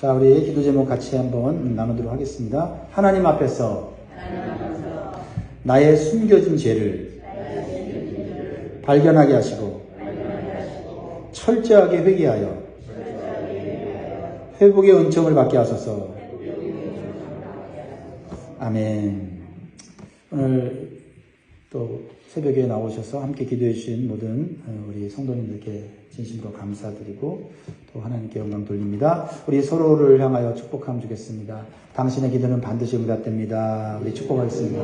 자, 우리 기도 제목 같이 한번 나누도록 하겠습니다. 하나님 앞에서 나의 숨겨진 죄를 발견하게 하시고 철저하게 회개하여 회복의 은총을 받게 하소서. 아멘. 오늘 또 새벽에 나오셔서 함께 기도해 주신 모든 우리 성도님들께 진심으로 감사드리고 또 하나님께 영광 돌립니다. 우리 서로를 향하여 축복함 주겠습니다. 당신의 기도는 반드시 응답됩니다. 우리 축복하겠습니다.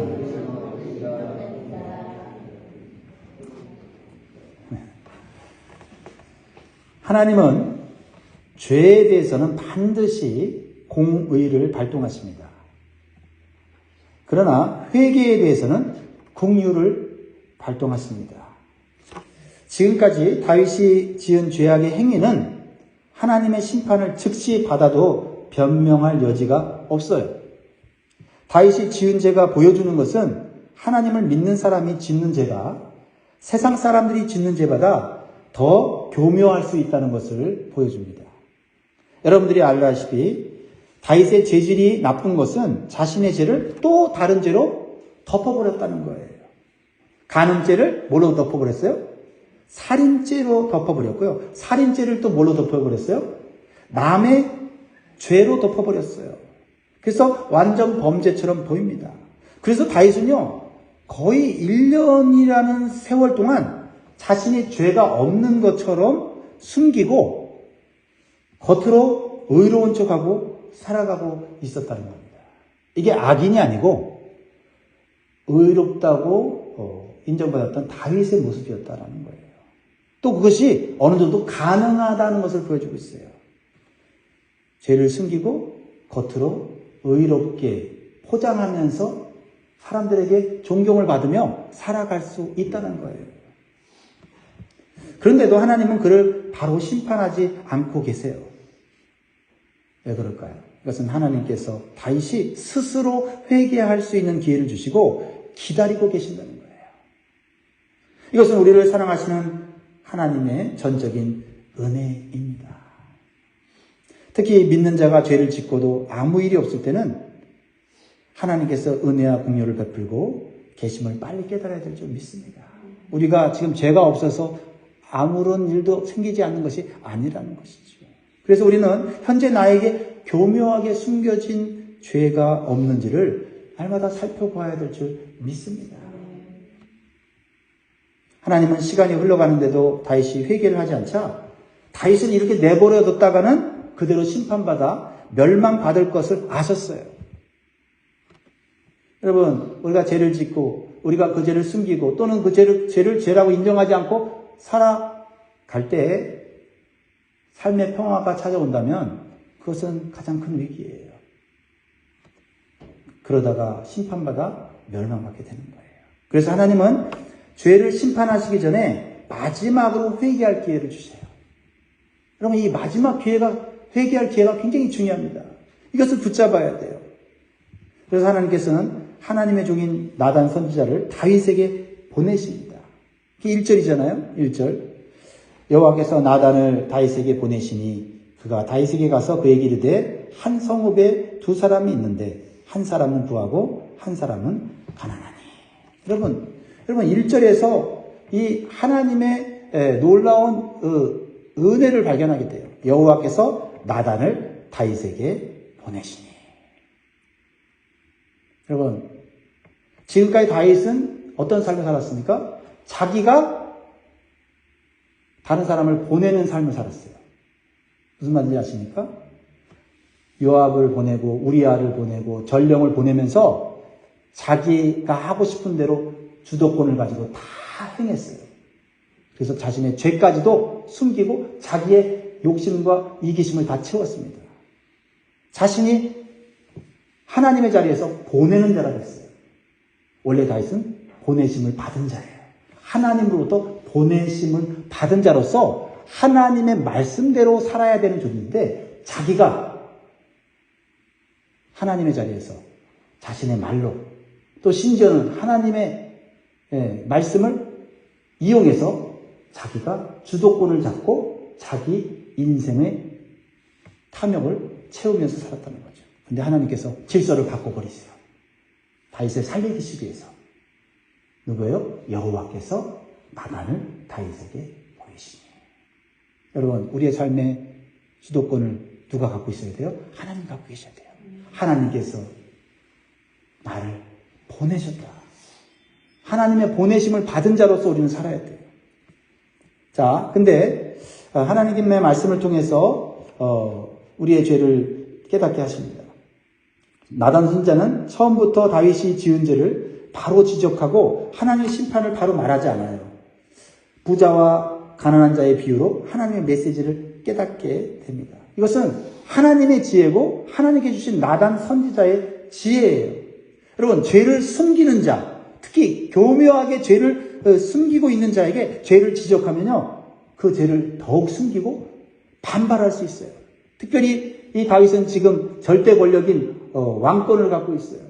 하나님은 죄에 대해서는 반드시 공의를 발동하십니다. 그러나 회개에 대해서는 긍휼을 발동하십니다. 지금까지 다윗이 지은 죄악의 행위는 하나님의 심판을 즉시 받아도 변명할 여지가 없어요. 다윗이 지은 죄가 보여주는 것은 하나님을 믿는 사람이 짓는 죄가 세상 사람들이 짓는 죄보다 더 교묘할 수 있다는 것을 보여줍니다. 여러분들이 알다시피 다윗의 죄질이 나쁜 것은 자신의 죄를 또 다른 죄로 덮어버렸다는 거예요. 간음죄를 뭘로 덮어버렸어요? 살인죄로 덮어버렸고요. 살인죄를 또 뭘로 덮어버렸어요? 남의 죄로 덮어버렸어요. 그래서 완전 범죄처럼 보입니다. 그래서 다윗은요, 거의 1년이라는 세월 동안 자신의 죄가 없는 것처럼 숨기고 겉으로 의로운 척하고 살아가고 있었다는 겁니다. 이게 악인이 아니고 의롭다고 인정받았던 다윗의 모습이었다는 거예요. 또 그것이 어느 정도 가능하다는 것을 보여주고 있어요. 죄를 숨기고 겉으로 의롭게 포장하면서 사람들에게 존경을 받으며 살아갈 수 있다는 거예요. 그런데도 하나님은 그를 바로 심판하지 않고 계세요. 왜 그럴까요? 이것은 하나님께서 다윗이 스스로 회개할 수 있는 기회를 주시고 기다리고 계신다는 거예요. 이것은 우리를 사랑하시는 하나님의 전적인 은혜입니다. 특히 믿는 자가 죄를 짓고도 아무 일이 없을 때는 하나님께서 은혜와 긍휼을 베풀고 계심을 빨리 깨달아야 될 줄 믿습니다. 우리가 지금 죄가 없어서 아무런 일도 생기지 않는 것이 아니라는 것이죠. 그래서 우리는 현재 나에게 교묘하게 숨겨진 죄가 없는지를 날마다 살펴봐야 될 줄 믿습니다. 하나님은 시간이 흘러가는데도 다윗이 회개를 하지 않자 다윗은 이렇게 내버려 뒀다가는 그대로 심판받아 멸망받을 것을 아셨어요. 여러분, 우리가 죄를 짓고 우리가 그 죄를 숨기고 또는 그 죄를 죄라고 인정하지 않고 살아갈 때 삶의 평화가 찾아온다면 그것은 가장 큰 위기예요. 그러다가 심판받아 멸망받게 되는 거예요. 그래서 하나님은 죄를 심판하시기 전에 마지막으로 회개할 기회를 주세요. 여러분, 이 마지막 회개할 기회가 굉장히 중요합니다. 이것을 붙잡아야 돼요. 그래서 하나님께서는 하나님의 종인 나단 선지자를 다윗에게 보내십니다. 그게 1절이잖아요. 1절. 여호와께서 나단을 다윗에게 보내시니 그가 다윗에게 가서 그에게 이르되 한 성읍에 두 사람이 있는데 한 사람은 부하고 한 사람은 가난하니. 여러분 1절에서 이 하나님의 놀라운 은혜를 발견하게 돼요. 여호와께서 나단을 다윗에게 보내시니. 여러분, 지금까지 다윗은 어떤 삶을 살았습니까? 자기가 다른 사람을 보내는 삶을 살았어요. 무슨 말인지 아십니까? 요압을 보내고 우리아를 보내고 전령을 보내면서 자기가 하고 싶은 대로 주도권을 가지고 다 행했어요. 그래서 자신의 죄까지도 숨기고 자기의 욕심과 이기심을 다 채웠습니다. 자신이 하나님의 자리에서 보내는 자라 그랬어요. 원래 다윗은 보내심을 받은 자예요. 하나님으로부터 보내심을 받은 자로서 하나님의 말씀대로 살아야 되는 존재인데 자기가 하나님의 자리에서 자신의 말로 또 심지어는 하나님의 말씀을 이용해서 자기가 주도권을 잡고 자기 인생의 탐욕을 채우면서 살았다는 거죠. 근데 하나님께서 질서를 바꿔버리세요. 다윗을 살리기 위해서. 누구예요? 여호와께서 나단을 다윗에게 보이시니. 여러분, 우리의 삶의 주도권을 누가 갖고 있어야 돼요? 하나님 갖고 계셔야 돼요. 하나님께서 나를 보내셨다. 하나님의 보내심을 받은 자로서 우리는 살아야 돼요. 자, 근데 하나님의 말씀을 통해서 우리의 죄를 깨닫게 하십니다. 나단 선지자는 처음부터 다윗이 지은 죄를 바로 지적하고 하나님의 심판을 바로 말하지 않아요. 부자와 가난한 자의 비유로 하나님의 메시지를 깨닫게 됩니다. 이것은 하나님의 지혜고 하나님께 주신 나단 선지자의 지혜예요. 여러분, 죄를 숨기는 자, 특히 교묘하게 죄를 숨기고 있는 자에게 죄를 지적하면요, 그 죄를 더욱 숨기고 반발할 수 있어요. 특별히 이 다윗은 지금 절대 권력인 왕권을 갖고 있어요.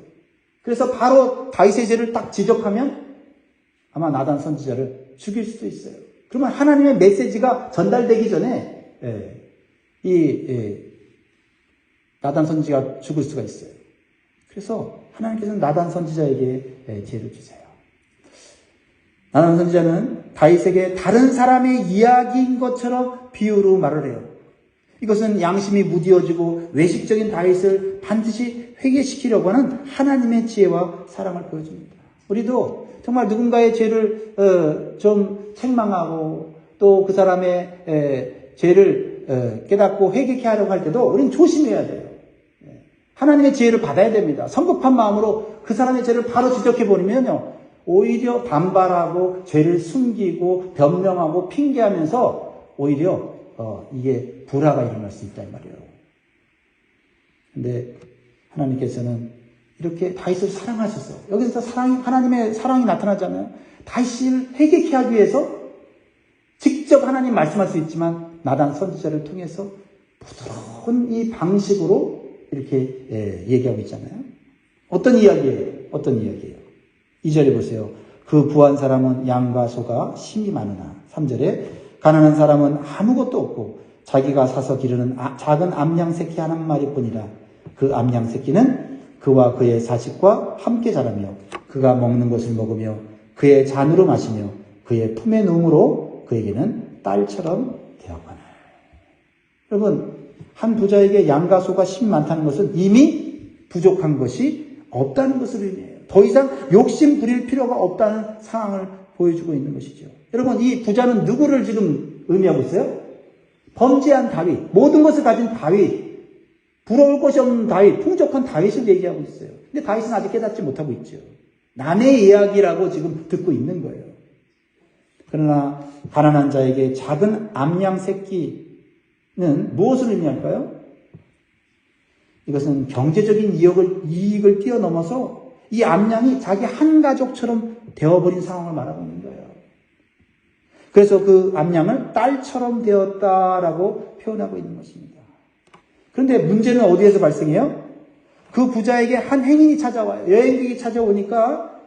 그래서 바로 다윗의 죄를 딱 지적하면 아마 나단 선지자를 죽일 수도 있어요. 그러면 하나님의 메시지가 전달되기 전에 나단 선지자가 죽을 수가 있어요. 그래서 하나님께서는 나단 선지자에게 죄를 주세요. 나단 선지자는 다윗에게 다른 사람의 이야기인 것처럼 비유로 말을 해요. 이것은 양심이 무디어지고 외식적인 다윗을 반드시 회개시키려고 하는 하나님의 지혜와 사랑을 보여줍니다. 우리도 정말 누군가의 죄를 좀 책망하고 또 그 사람의 죄를 깨닫고 회개케 하려고 할 때도 우리는 조심해야 돼요. 하나님의 지혜를 받아야 됩니다. 성급한 마음으로 그 사람의 죄를 바로 지적해버리면요, 오히려 반발하고 죄를 숨기고 변명하고 핑계하면서 오히려 이게 불화가 일어날 수 있다 이 말이에요. 근데 하나님께서는 이렇게 다윗을 사랑하셔서, 여기서 하나님의 사랑이 나타나잖아요. 다윗을 회개케 하기 위해서 직접 하나님 말씀할 수 있지만 나단 선지자를 통해서 부드러운 이 방식으로 이렇게 얘기하고 있잖아요. 어떤 이야기예요? 2절에 보세요. 그 부한 사람은 양과 소가 심이 많으나. 3절에 가난한 사람은 아무것도 없고 자기가 사서 기르는 작은 암양 새끼 한 마리뿐이라. 그 암양 새끼는 그와 그의 자식과 함께 자라며 그가 먹는 것을 먹으며 그의 잔으로 마시며 그의 품에 누움으로 그에게는 딸처럼 되었거늘. 여러분, 한 부자에게 양과 소가 심 많다는 것은 이미 부족한 것이 없다는 것을 의미해요. 더 이상 욕심 부릴 필요가 없다는 상황을 보여주고 있는 것이죠. 여러분, 이 부자는 누구를 지금 의미하고 있어요? 범죄한 다윗, 모든 것을 가진 다윗, 부러울 것이 없는 다윗, 풍족한 다윗을 얘기하고 있어요. 근데 다윗은 아직 깨닫지 못하고 있죠. 남의 이야기라고 지금 듣고 있는 거예요. 그러나 가난한 자에게 작은 암양 새끼는 무엇을 의미할까요? 이것은 경제적인 이익을 뛰어넘어서 이 암양이 자기 한 가족처럼 되어버린 상황을 말하고 있는 거예요. 그래서 그 암양을 딸처럼 되었다라고 표현하고 있는 것입니다. 그런데 문제는 어디에서 발생해요? 그 부자에게 한 행인이 찾아와요. 여행객이 찾아오니까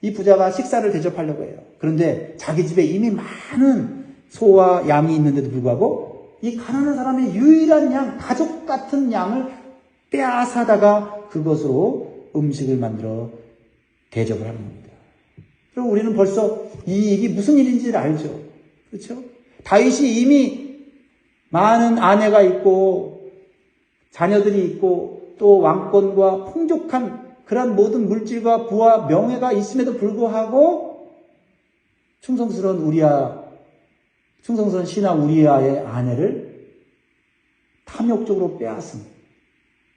이 부자가 식사를 대접하려고 해요. 그런데 자기 집에 이미 많은 소와 양이 있는데도 불구하고 이 가난한 사람의 유일한 양, 가족 같은 양을 빼앗아다가 그것으로 음식을 만들어 대접을 하는 겁니다. 그리고 우리는 벌써 이게 무슨 일인지를 알죠. 그렇죠? 다윗이 이미 많은 아내가 있고 자녀들이 있고 또 왕권과 풍족한 그런 모든 물질과 부와 명예가 있음에도 불구하고 충성스러운 신하 우리아의 아내를 탐욕적으로 빼앗은,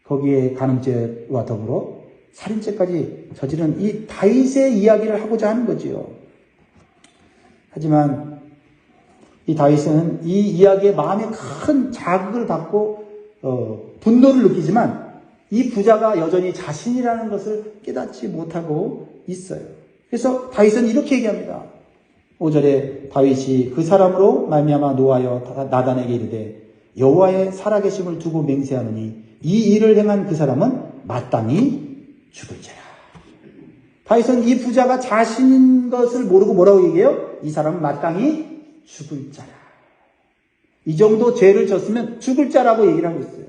거기에 간음죄와 더불어 살인죄까지 저지른 이 다윗의 이야기를 하고자 하는 거지요. 하지만 이 다윗은 이 이야기에 마음에 큰 자극을 받고 분노를 느끼지만 이 부자가 여전히 자신이라는 것을 깨닫지 못하고 있어요. 그래서 다윗은 이렇게 얘기합니다. 5절에 다윗이 그 사람으로 말미암아 노하여 나단에게 이르되 여호와의 살아계심을 두고 맹세하노니 이 일을 행한 그 사람은 마땅히 죽을지라. 다윗은 이 부자가 자신인 것을 모르고 뭐라고 얘기해요? 이 사람은 마땅히 죽을 자라. 이 정도 죄를 졌으면 죽을 자라고 얘기를 하고 있어요.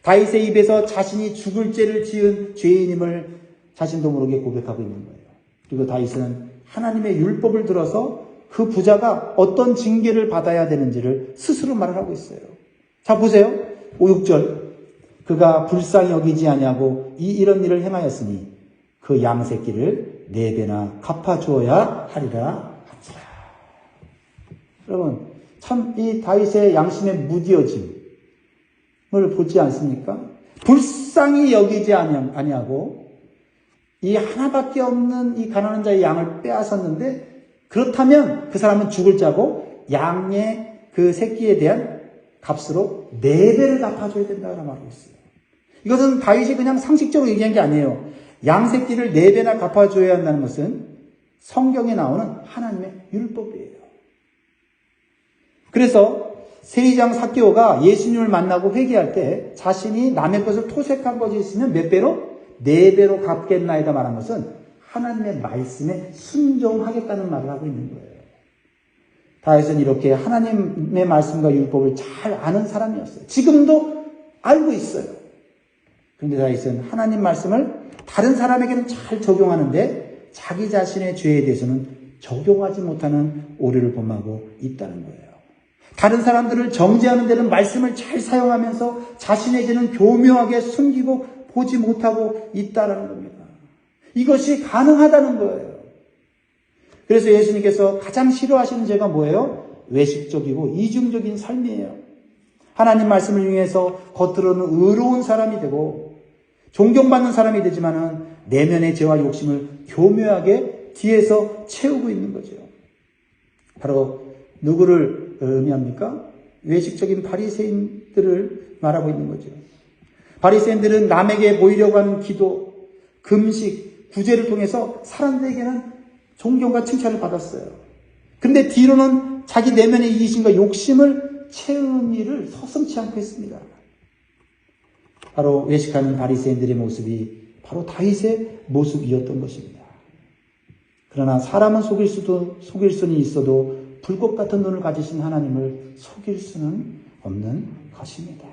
다윗의 입에서 자신이 죽을 죄를 지은 죄인임을 자신도 모르게 고백하고 있는 거예요. 그리고 다윗은 하나님의 율법을 들어서 그 부자가 어떤 징계를 받아야 되는지를 스스로 말을 하고 있어요. 자, 보세요. 5, 6절. 그가 불쌍히 여기지 아니하고 이런 일을 행하였으니 그 양새끼를 4배나 갚아주어야 하리라 하니라. 여러분, 참 이 다윗의 양심의 무디어짐을 보지 않습니까? 불쌍히 여기지 아니하고 이 하나밖에 없는 이 가난한 자의 양을 빼앗았는데, 그렇다면 그 사람은 죽을 자고 양의 그 새끼에 대한 값으로 4배를 갚아줘야 된다고 말하고 있어요. 이것은 다윗이 그냥 상식적으로 얘기한 게 아니에요. 양 새끼를 4배나 갚아줘야 한다는 것은 성경에 나오는 하나님의 율법이에요. 그래서 세리장 삭개오가 예수님을 만나고 회개할 때 자신이 남의 것을 토색한 것이 있으면 몇 배로? 4배로 갚겠나이다 말한 것은 하나님의 말씀에 순종하겠다는 말을 하고 있는 거예요. 다윗은 이렇게 하나님의 말씀과 율법을 잘 아는 사람이었어요. 지금도 알고 있어요. 그런데 다윗은 하나님 말씀을 다른 사람에게는 잘 적용하는데 자기 자신의 죄에 대해서는 적용하지 못하는 오류를 범하고 있다는 거예요. 다른 사람들을 정죄하는 데는 말씀을 잘 사용하면서 자신의 죄는 교묘하게 숨기고 보지 못하고 있다는 겁니다. 이것이 가능하다는 거예요. 그래서 예수님께서 가장 싫어하시는 죄가 뭐예요? 외식적이고 이중적인 삶이에요. 하나님 말씀을 이용해서 겉으로는 의로운 사람이 되고 존경받는 사람이 되지만은 내면의 죄와 욕심을 교묘하게 뒤에서 채우고 있는 거죠. 바로 누구를 의미합니까? 외식적인 바리새인들을 말하고 있는 거죠. 바리새인들은 남에게 보이려고 하는 기도, 금식, 구제를 통해서 사람들에게는 존경과 칭찬을 받았어요. 근데 뒤로는 자기 내면의 이기심과 욕심을 채우는 일을 서슴지 않고 했습니다. 바로 외식하는 바리새인들의 모습이 바로 다윗의 모습이었던 것입니다. 그러나 사람은 속일 수는 있어도 불꽃 같은 눈을 가지신 하나님을 속일 수는 없는 것입니다.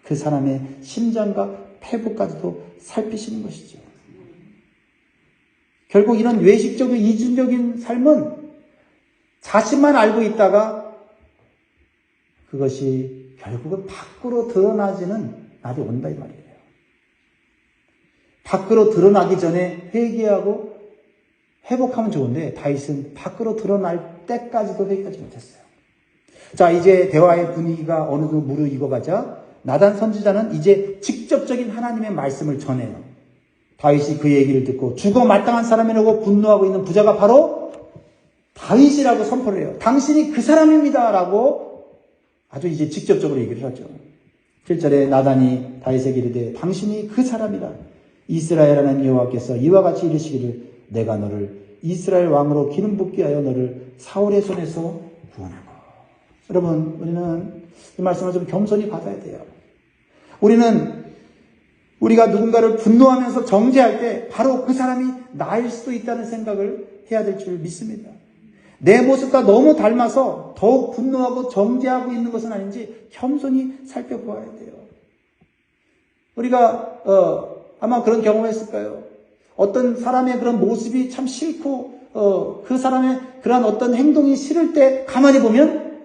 그 사람의 심장과 폐부까지도 살피시는 것이죠. 결국 이런 외식적이고 이중적인 삶은 자신만 알고 있다가 그것이 결국은 밖으로 드러나지는 날이 온다 이 말이에요. 밖으로 드러나기 전에 회개하고 회복하면 좋은데 다윗은 밖으로 드러날 때까지도 회개하지 못했어요. 자, 이제 대화의 분위기가 어느 정도 무르익어가자 나단 선지자는 이제 직접적인 하나님의 말씀을 전해요. 다윗이 그 얘기를 듣고 죽어 마땅한 사람이라고 분노하고 있는 부자가 바로 다윗이라고 선포를 해요. 당신이 그 사람입니다 라고 아주 이제 직접적으로 얘기를 하죠. 7절에 나단이 다윗에게 이르되 당신이 그 사람이라. 이스라엘 하나님 여호와께서 이와 같이 이르시기를 내가 너를 이스라엘 왕으로 기름 붓게 하여 너를 사울의 손에서 구원하고. 여러분, 우리는 이 말씀을 좀 겸손히 받아야 돼요. 우리가 누군가를 분노하면서 정죄할 때 바로 그 사람이 나일 수도 있다는 생각을 해야 될 줄 믿습니다. 내 모습과 너무 닮아서 더욱 분노하고 정죄하고 있는 것은 아닌지 겸손히 살펴보아야 돼요. 우리가 아마 그런 경험했을까요? 어떤 사람의 그런 모습이 참 싫고 그 사람의 그런 어떤 행동이 싫을 때 가만히 보면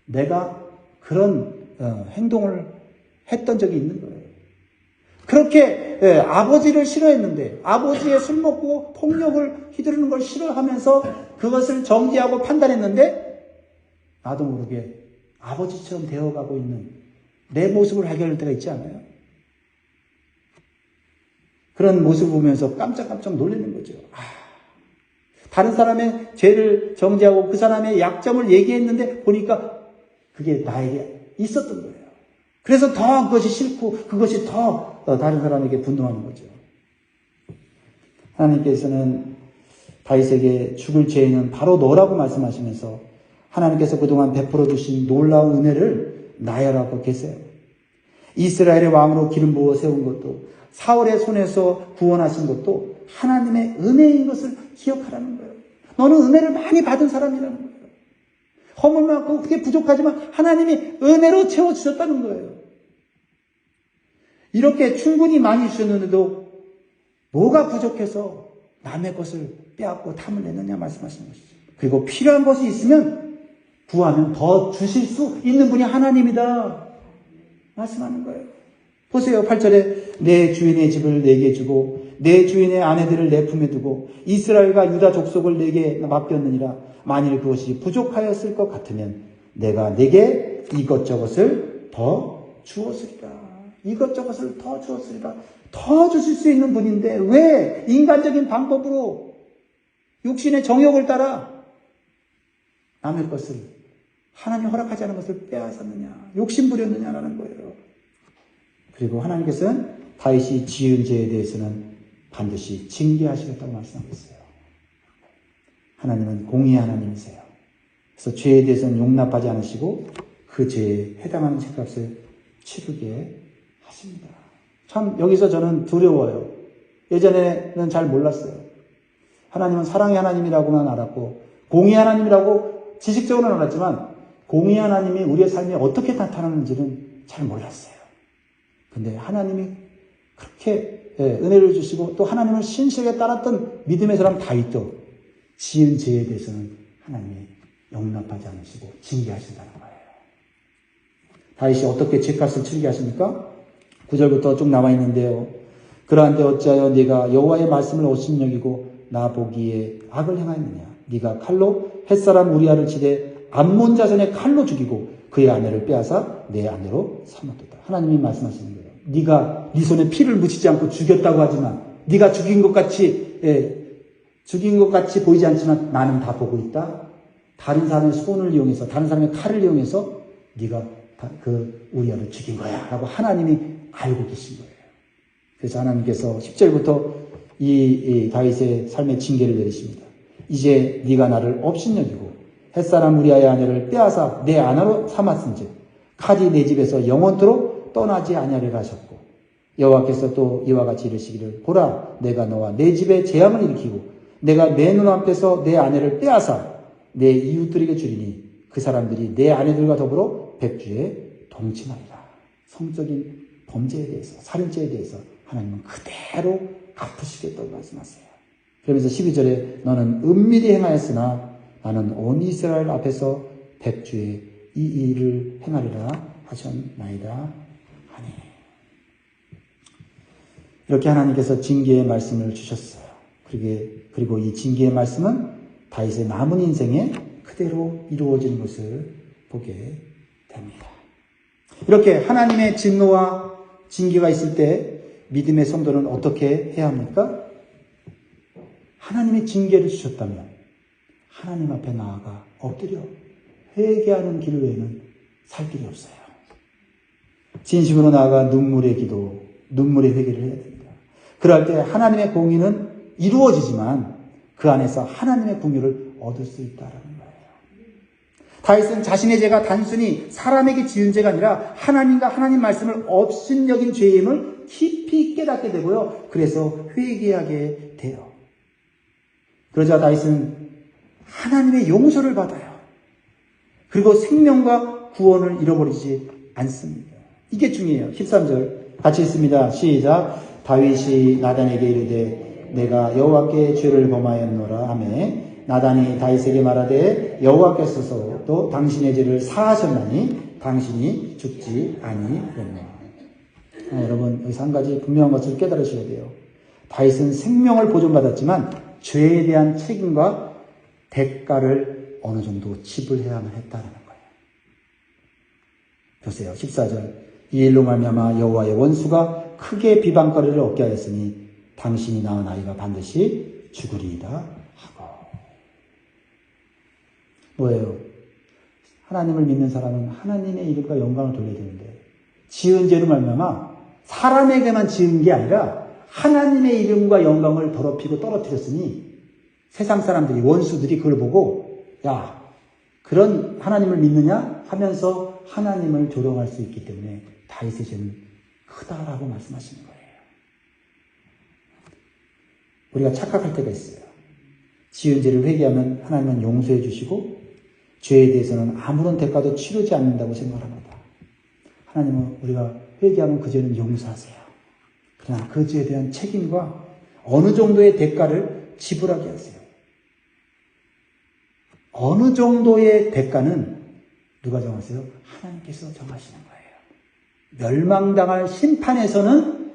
내가 그런 행동을 했던 적이 있는 거예요. 그렇게 아버지를 싫어했는데 아버지의 술 먹고 폭력을 휘두르는 걸 싫어하면서 그것을 정죄하고 판단했는데 나도 모르게 아버지처럼 되어가고 있는 내 모습을 발견할 때가 있지 않아요? 그런 모습을 보면서 깜짝깜짝 놀라는 거죠. 다른 사람의 죄를 정죄하고 그 사람의 약점을 얘기했는데 보니까 그게 나에게 있었던 거예요. 그래서 더 그것이 싫고 그것이 더 다른 사람에게 분노하는 거죠. 하나님께서는 다윗에게 죽을 죄인은 바로 너라고 말씀하시면서 하나님께서 그동안 베풀어 주신 놀라운 은혜를 나열하고 계세요. 이스라엘의 왕으로 기름 부어 세운 것도 사울의 손에서 구원하신 것도 하나님의 은혜인 것을 기억하라는 거예요. 너는 은혜를 많이 받은 사람이라는 거예요. 허물 많고 그게 부족하지만 하나님이 은혜로 채워주셨다는 거예요. 이렇게 충분히 많이 주셨는데도 뭐가 부족해서 남의 것을 빼앗고 탐을 내느냐 말씀하시는 것이죠. 그리고 필요한 것이 있으면 구하면 더 주실 수 있는 분이 하나님이다 말씀하는 거예요. 보세요. 8절에 내 주인의 집을 내게 주고 내 주인의 아내들을 내 품에 두고 이스라엘과 유다 족속을 내게 맡겼느니라. 만일 그것이 부족하였을 것 같으면 내가 내게 이것저것을 더 주었으리라. 이것저것을 더 주었으리라. 더 주실 수 있는 분인데 왜 인간적인 방법으로 육신의 정욕을 따라 남의 것을, 하나님 허락하지 않은 것을 빼앗았느냐, 욕심 부렸느냐라는 거예요. 그리고 하나님께서는 다윗이 지은 죄에 대해서는 반드시 징계하시겠다고 말씀하고 있어요. 하나님은 공의의 하나님이세요. 그래서 죄에 대해서는 용납하지 않으시고 그 죄에 해당하는 죄값을 치르게 하십니다. 참 여기서 저는 두려워요. 예전에는 잘 몰랐어요. 하나님은 사랑의 하나님이라고만 알았고 공의의 하나님이라고 지식적으로는 알았지만 공의의 하나님이 우리의 삶에 어떻게 나타나는지는 잘 몰랐어요. 근데 하나님이 그렇게 은혜를 주시고 또 하나님을 신실하게 따랐던 믿음의 사람 다윗도 지은 죄에 대해서는 하나님이 용납하지 않으시고 징계하신다는 거예요. 다윗이 어떻게 죄값을 치르게 하십니까? 9절부터 쭉 나와 있는데요. 그러한데 어찌하여 네가 여호와의 말씀을 업신여기고 나 보기에 악을 행하였느냐. 네가 칼로 햇사람 우리아를 치되 암몬 자손의 칼로 죽이고 그의 아내를 빼앗아 내 아내로 삼았도다. 하나님이 말씀하시는 거예요. 네가 네 손에 피를 묻히지 않고 죽였다고 하지만 네가 죽인 것 같이 보이지 않지만 나는 다 보고 있다. 다른 사람의 손을 이용해서 다른 사람의 칼을 이용해서 네가 그 우리아를 죽인 거야 라고 하나님이 알고 계신 거예요. 그래서 하나님께서 10절부터 이 다윗의 삶의 징계를 내리십니다. 이제 네가 나를 업신여기고 햇사람 우리아의 아내를 빼앗아 내 아내로 삼았은즉 칼이 내 집에서 영원토록 떠나지 아니하리라 하셨고 여호와께서 또 이와 같이 이르시기를 보라 내가 너와 내 집에 재앙을 일으키고 내가 내 눈앞에서 내 아내를 빼앗아 내 이웃들에게 주리니 그 사람들이 내 아내들과 더불어 백주에 동침하리라. 성적인 범죄에 대해서 살인죄에 대해서 하나님은 그대로 갚으시겠다고 말씀하세요. 그러면서 12절에 너는 은밀히 행하였으나 나는 온 이스라엘 앞에서 백주에 이 일을 행하리라 하셨나이다 하니. 이렇게 하나님께서 징계의 말씀을 주셨어요. 그리고 이 징계의 말씀은 다윗의 남은 인생에 그대로 이루어지는 것을 보게 됩니다. 이렇게 하나님의 진노와 징계가 있을 때 믿음의 성도는 어떻게 해야 합니까? 하나님의 징계를 주셨다면 하나님 앞에 나아가 엎드려 회개하는 길 외에는 살 길이 없어요. 진심으로 나아가 눈물의 기도, 눈물의 회개를 해야 됩니다. 그럴 때 하나님의 공의는 이루어지지만 그 안에서 하나님의 긍휼을 얻을 수 있다라는 거예요. 다윗은 자신의 죄가 단순히 사람에게 지은 죄가 아니라 하나님과 하나님 말씀을 업신여긴 죄임을 깊이 깨닫게 되고요. 그래서 회개하게 돼요. 그러자 다윗은 하나님의 용서를 받아요. 그리고 생명과 구원을 잃어버리지 않습니다. 이게 중요해요. 13절 같이 읽습니다. 시작. 다윗이 나단에게 이르되 내가 여호와께 죄를 범하였노라 하매 나단이 다윗에게 말하되 여호와께서도 또 당신의 죄를 사하셨나니 당신이 죽지 아니했네. 여러분 여기서 한 가지 분명한 것을 깨달으셔야 돼요. 다윗은 생명을 보존받았지만 죄에 대한 책임과 대가를 어느 정도 지불해야만 했다는 거예요. 보세요. 14절 이 일로 말미암아 여호와의 원수가 크게 비방거리를 얻게 하였으니 당신이 낳은 아이가 반드시 죽으리이다 하고. 뭐예요? 하나님을 믿는 사람은 하나님의 이름과 영광을 돌려야 되는데 지은 죄로 말미암아 사람에게만 지은 게 아니라 하나님의 이름과 영광을 더럽히고 떨어뜨렸으니 세상 사람들이 원수들이 그걸 보고 야 그런 하나님을 믿느냐 하면서 하나님을 조롱할 수 있기 때문에 다윗의 죄는 크다라고 말씀하시는 거예요. 우리가 착각할 때가 있어요. 지은 죄를 회개하면 하나님은 용서해 주시고 죄에 대해서는 아무런 대가도 치르지 않는다고 생각합니다. 하나님은 우리가 회개하면 그 죄는 용서하세요. 그러나 그 죄에 대한 책임과 어느 정도의 대가를 지불하게 하세요. 어느 정도의 대가는 누가 정하세요? 하나님께서 정하시는 거예요. 멸망당할 심판에서는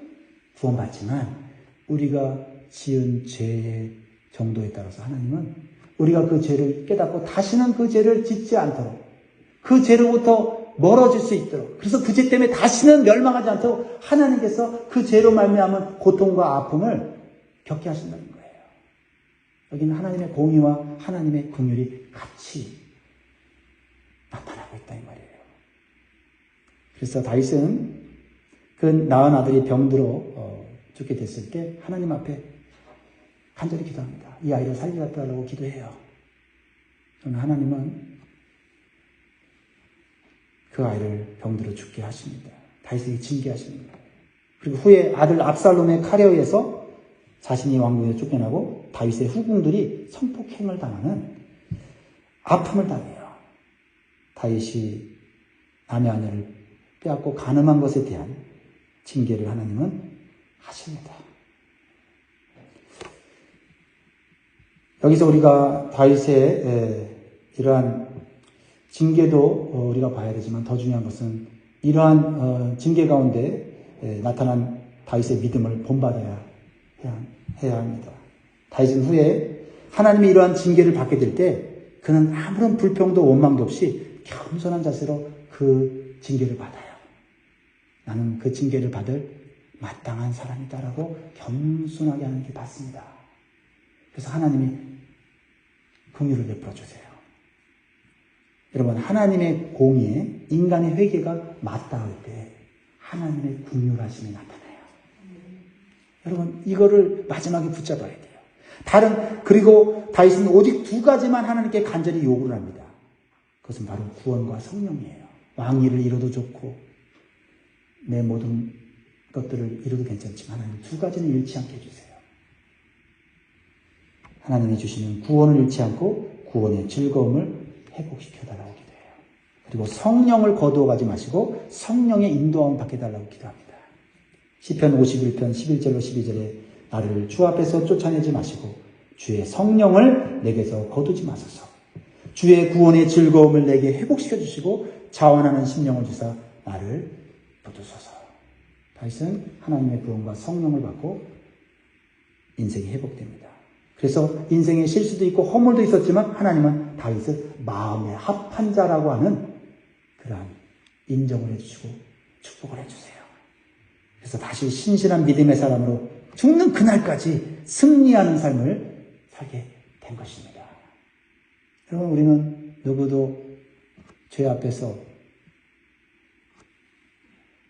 구원받지만 우리가 지은 죄의 정도에 따라서 하나님은 우리가 그 죄를 깨닫고 다시는 그 죄를 짓지 않도록, 그 죄로부터 멀어질 수 있도록, 그래서 그 죄 때문에 다시는 멸망하지 않도록 하나님께서 그 죄로 말미암은 고통과 아픔을 겪게 하신다는 거예요. 여기는 하나님의 공의와 하나님의 긍휼이 같이 나타나고 있다 이 말이에요. 그래서 다윗은 그 낳은 아들이 병들어 죽게 됐을 때 하나님 앞에 간절히 기도합니다. 이 아이를 살려달라고 기도해요. 그러나 하나님은 그 아이를 병들어 죽게 하십니다. 다윗에게 징계하십니다. 그리고 후에 아들 압살롬의 칼에 의해서 자신이 왕궁에서 쫓겨나고 다윗의 후궁들이 성폭행을 당하는 아픔을 당해요. 다윗이 남의 아내를 빼앗고 간음한 것에 대한 징계를 하나님은 하십니다. 여기서 우리가 다윗의 이러한 징계도 우리가 봐야 되지만 더 중요한 것은 이러한 징계 가운데 나타난 다윗의 믿음을 본받아야 해야 합니다. 다윗은 후에 하나님이 이러한 징계를 받게 될 때 그는 아무런 불평도 원망도 없이 겸손한 자세로 그 징계를 받아요. 나는 그 징계를 받을 마땅한 사람이다라고 겸손하게 하는 게 받습니다. 그래서 하나님이 긍휼을 베풀어 주세요. 여러분, 하나님의 공의에 인간의 회개가 맞닿을 때 하나님의 긍휼하심이 나타나요. 여러분, 이거를 마지막에 붙잡아야 돼요. 그리고 다윗은 오직 두 가지만 하나님께 간절히 요구를 합니다. 그것은 바로 구원과 성령이에요. 왕위를 이뤄도 좋고 내 모든 것들을 이뤄도 괜찮지만 하나님 두 가지는 잃지 않게 해주세요. 하나님이 주시는 구원을 잃지 않고 구원의 즐거움을 회복시켜달라고 기도해요. 그리고 성령을 거두어가지 마시고 성령의 인도함을 받게 달라고 기도합니다. 시편 51편 11절로 12절에 나를 주 앞에서 쫓아내지 마시고 주의 성령을 내게서 거두지 마소서. 주의 구원의 즐거움을 내게 회복시켜 주시고 자원하는 심령을 주사 나를 붙드소서. 다윗은 하나님의 구원과 성령을 받고 인생이 회복됩니다. 그래서 인생에 실수도 있고 허물도 있었지만 하나님은 다윗을 마음에 합한 자라고 하는 그러한 인정을 해주시고 축복을 해주세요. 그래서 다시 신실한 믿음의 사람으로 죽는 그날까지 승리하는 삶을 살게 된 것입니다. 여러분, 우리는 누구도 죄 앞에서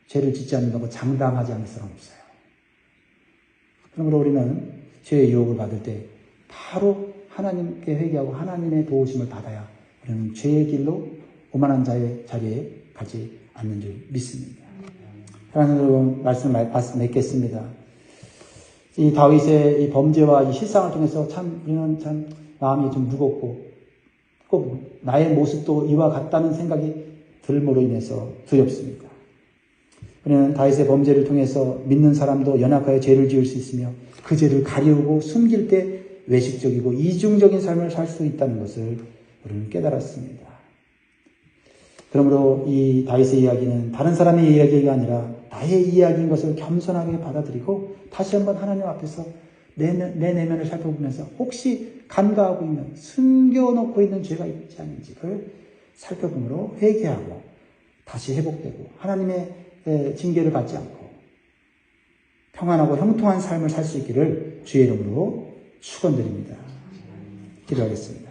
죄를 짓지 않는다고 장담하지 않을 사람 없어요. 그러므로 우리는 죄의 유혹을 받을 때 바로 하나님께 회개하고 하나님의 도우심을 받아야 우리는 죄의 길로 오만한 자의 자리에 가지 않는 줄 믿습니다. 하나님 여러분, 말씀을 맺겠습니다. 이 다윗의 이 범죄와 이 실상을 통해서 우리는 참 마음이 좀 무겁고 꼭 나의 모습도 이와 같다는 생각이 들므로 인해서 두렵습니다. 우리는 다윗의 범죄를 통해서 믿는 사람도 연약하여 죄를 지을 수 있으며 그 죄를 가리우고 숨길 때 외식적이고 이중적인 삶을 살 수 있다는 것을 우리는 깨달았습니다. 그러므로 이 다윗의 이야기는 다른 사람의 이야기가 아니라 나의 이야기인 것을 겸손하게 받아들이고 다시 한번 하나님 앞에서 내 내면을 살펴보면서 혹시 간과하고 있는, 숨겨놓고 있는 죄가 있지 않은지를 살펴보므로 회개하고 다시 회복되고 하나님의 징계를 받지 않고 평안하고 형통한 삶을 살 수 있기를 주의 이름으로 축원드립니다. 기도하겠습니다.